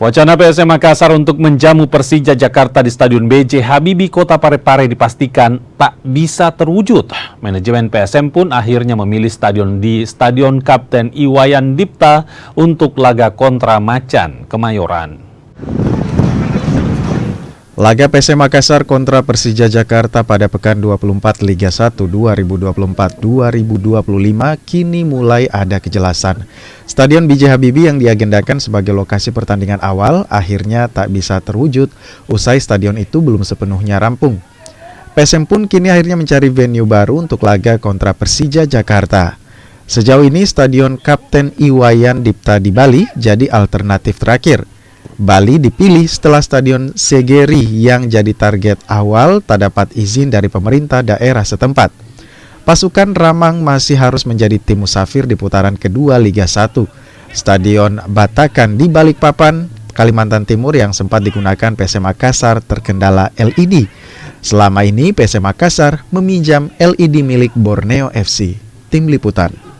Wacana PSM Makassar untuk menjamu Persija Jakarta di Stadion B.J. Habibie Kota Parepare dipastikan tak bisa terwujud. Manajemen PSM pun akhirnya memilih stadion di Stadion Kapten Iwayan Dipta untuk laga kontra Macan Kemayoran. Laga PSM Makassar kontra Persija Jakarta pada pekan 24 Liga 1 2024-2025 kini mulai ada kejelasan. Stadion B.J. Habibie yang diagendakan sebagai lokasi pertandingan awal akhirnya tak bisa terwujud usai stadion itu belum sepenuhnya rampung. PSM pun kini akhirnya mencari venue baru untuk laga kontra Persija Jakarta. Sejauh ini Stadion Kapten Iwayan Dipta di Bali jadi alternatif terakhir. Bali dipilih setelah Stadion Segeri yang jadi target awal tak dapat izin dari pemerintah daerah setempat. Pasukan Ramang masih harus menjadi tim musafir di putaran kedua Liga 1. Stadion Batakan di Balikpapan, Kalimantan Timur yang sempat digunakan PSM Makassar terkendala LED. Selama ini PSM Makassar meminjam LED milik Borneo FC. Tim Liputan.